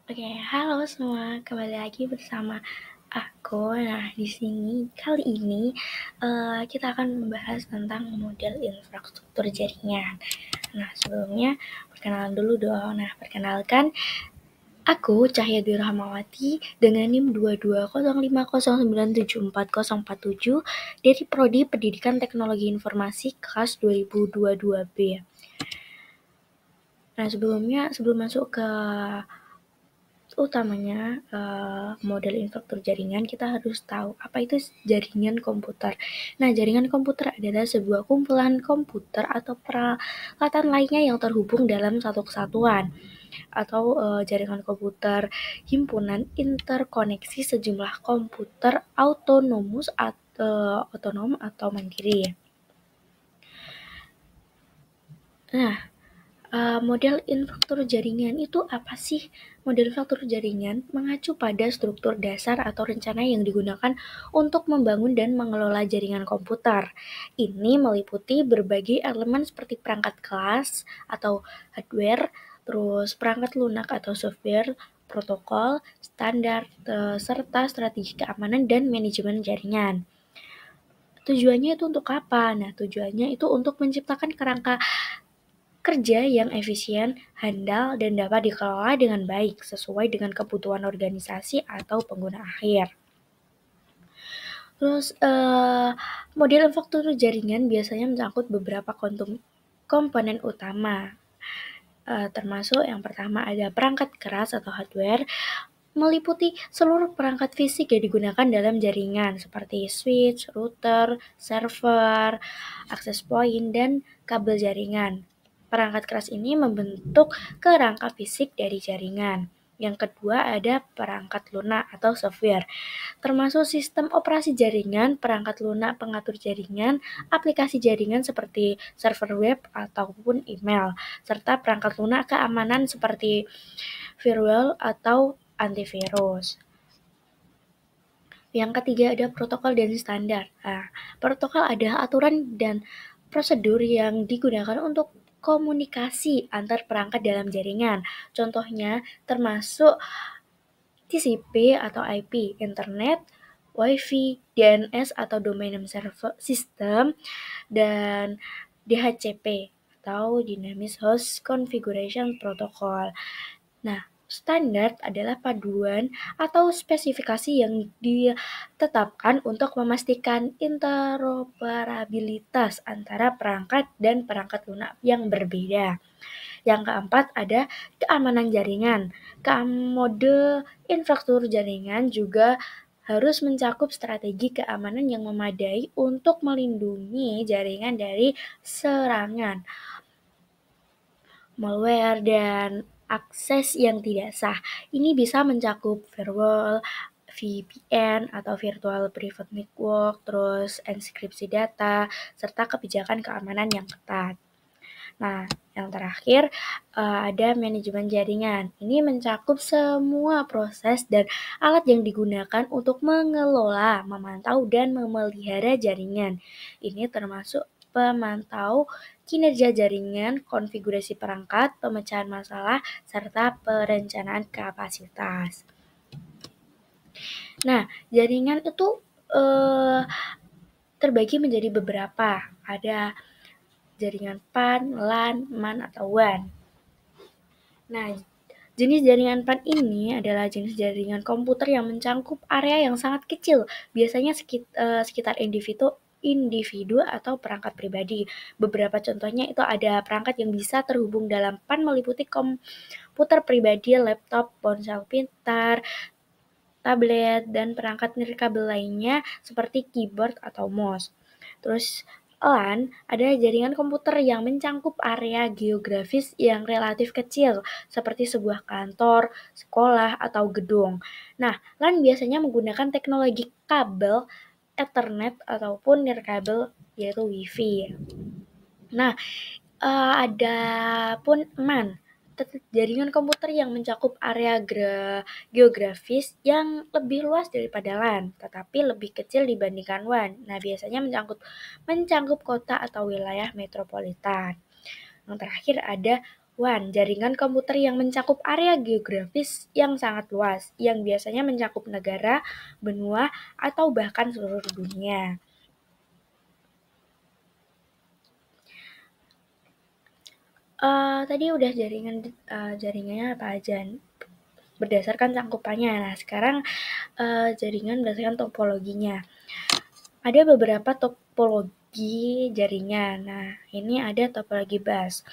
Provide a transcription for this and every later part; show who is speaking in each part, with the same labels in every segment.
Speaker 1: Oke, halo semua, kembali lagi bersama aku. Nah, di sini kali ini kita akan membahas tentang model infrastruktur jaringan. Nah, sebelumnya perkenalan dulu dong. Nah, perkenalkan aku Cahyadi Rahmawati dengan NIM 22050974047 dari Prodi Pendidikan Teknologi Informasi kelas 2022B. Nah, sebelum masuk ke utamanya model infrastruktur jaringan, kita harus tahu apa itu jaringan komputer. Nah, jaringan komputer adalah sebuah kumpulan komputer atau peralatan lainnya yang terhubung dalam satu kesatuan atau jaringan komputer himpunan interkoneksi sejumlah komputer otonom atau mandiri. Nah, model infrastruktur jaringan itu apa sih? Model infrastruktur jaringan mengacu pada struktur dasar atau rencana yang digunakan untuk membangun dan mengelola jaringan komputer. Ini meliputi berbagai elemen seperti perangkat kelas atau hardware, terus perangkat lunak atau software, protokol, standar, serta strategi keamanan dan manajemen jaringan. Tujuannya itu untuk apa? Nah, tujuannya itu untuk menciptakan kerangka kerja yang efisien, handal, dan dapat dikelola dengan baik sesuai dengan kebutuhan organisasi atau pengguna akhir. Terus model infrastruktur jaringan biasanya mencakup beberapa komponen utama, termasuk yang pertama ada perangkat keras atau hardware, meliputi seluruh perangkat fisik yang digunakan dalam jaringan seperti switch, router, server, access point, dan kabel jaringan. Perangkat keras ini membentuk kerangka fisik dari jaringan. Yang kedua ada perangkat lunak atau software, termasuk sistem operasi jaringan, perangkat lunak pengatur jaringan, aplikasi jaringan seperti server web ataupun email, serta perangkat lunak keamanan seperti firewall atau antivirus. Yang ketiga ada protokol dan standar. Nah, protokol adalah aturan dan prosedur yang digunakan untuk komunikasi antar perangkat dalam jaringan. Contohnya termasuk TCP atau IP, Internet, Wi-Fi, DNS atau Domain Name System, dan DHCP atau Dynamic Host Configuration Protocol. Nah, standar adalah paduan atau spesifikasi yang ditetapkan untuk memastikan interoperabilitas antara perangkat dan perangkat lunak yang berbeda. Yang keempat ada keamanan jaringan. Mode infrastruktur jaringan juga harus mencakup strategi keamanan yang memadai untuk melindungi jaringan dari serangan, malware, dan akses yang tidak sah. Ini bisa mencakup firewall, VPN atau Virtual Private Network, terus enkripsi data, serta kebijakan keamanan yang ketat. Nah, yang terakhir ada manajemen jaringan. Ini mencakup semua proses dan alat yang digunakan untuk mengelola, memantau, dan memelihara jaringan. Ini termasuk pemantau kinerja jaringan, konfigurasi perangkat, pemecahan masalah, serta perencanaan kapasitas. Nah, jaringan itu terbagi menjadi beberapa. Ada jaringan PAN, LAN, MAN, atau WAN. Nah, jenis jaringan PAN ini adalah jenis jaringan komputer yang mencakup area yang sangat kecil, biasanya sekitar individu atau perangkat pribadi. Beberapa contohnya itu ada perangkat yang bisa terhubung dalam PAN meliputi komputer pribadi, laptop, ponsel pintar, tablet, dan perangkat nirkabel lainnya seperti keyboard atau mouse. Terus LAN adalah jaringan komputer yang mencakup area geografis yang relatif kecil, seperti sebuah kantor, sekolah, atau gedung. Nah, LAN biasanya menggunakan teknologi kabel Ethernet ataupun nirkabel, yaitu Wi-Fi. Nah, ada pun MAN, jaringan komputer yang mencakup area geografis yang lebih luas daripada LAN, tetapi lebih kecil dibandingkan WAN. Nah, biasanya mencangkup kota atau wilayah metropolitan. Yang terakhir ada WAN, jaringan komputer yang mencakup area geografis yang sangat luas, yang biasanya mencakup negara, benua, atau bahkan seluruh dunia. Tadi udah jaringannya apa aja berdasarkan cakupannya. Nah, sekarang jaringan berdasarkan topologinya. Ada beberapa topologi jaringan. Nah, ini ada topologi bus.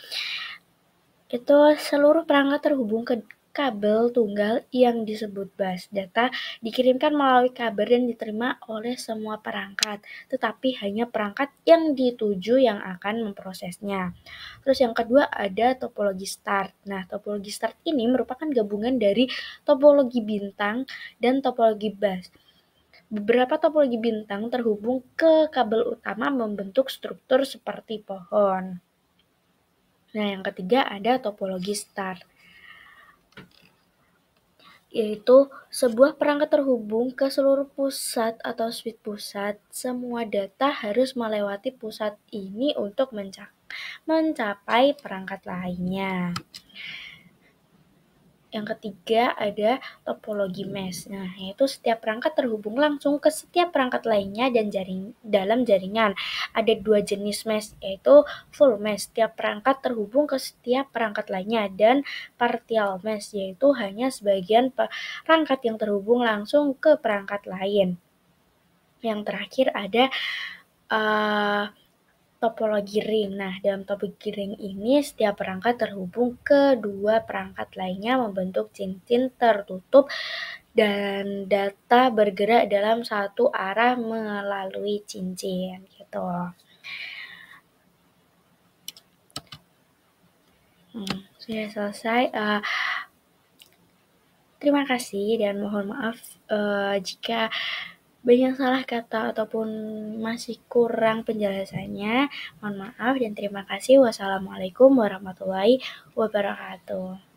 Speaker 1: Itu seluruh perangkat terhubung ke kabel tunggal yang disebut bus. Data dikirimkan melalui kabel dan diterima oleh semua perangkat, tetapi hanya perangkat yang dituju yang akan memprosesnya. Terus yang kedua ada topologi start. Nah, topologi start ini merupakan gabungan dari topologi bintang dan topologi bus. Beberapa topologi bintang terhubung ke kabel utama membentuk struktur seperti pohon. Nah, yang ketiga ada topologi star, yaitu sebuah perangkat terhubung ke seluruh pusat atau switch pusat. Semua data harus melewati pusat ini untuk mencapai perangkat lainnya. Yang ketiga ada topologi mesh. Nah, yaitu setiap perangkat terhubung langsung ke setiap perangkat lainnya dan dalam jaringan. Ada dua jenis mesh, yaitu full mesh, setiap perangkat terhubung ke setiap perangkat lainnya, dan partial mesh, yaitu hanya sebagian perangkat yang terhubung langsung ke perangkat lain. Yang terakhir ada topologi ring. Nah, dalam topologi ring ini setiap perangkat terhubung ke dua perangkat lainnya membentuk cincin tertutup dan data bergerak dalam satu arah melalui cincin gitu. Sudah selesai. Terima kasih dan mohon maaf jika banyak salah kata ataupun masih kurang penjelasannya. Mohon maaf dan terima kasih. Wassalamualaikum warahmatullahi wabarakatuh.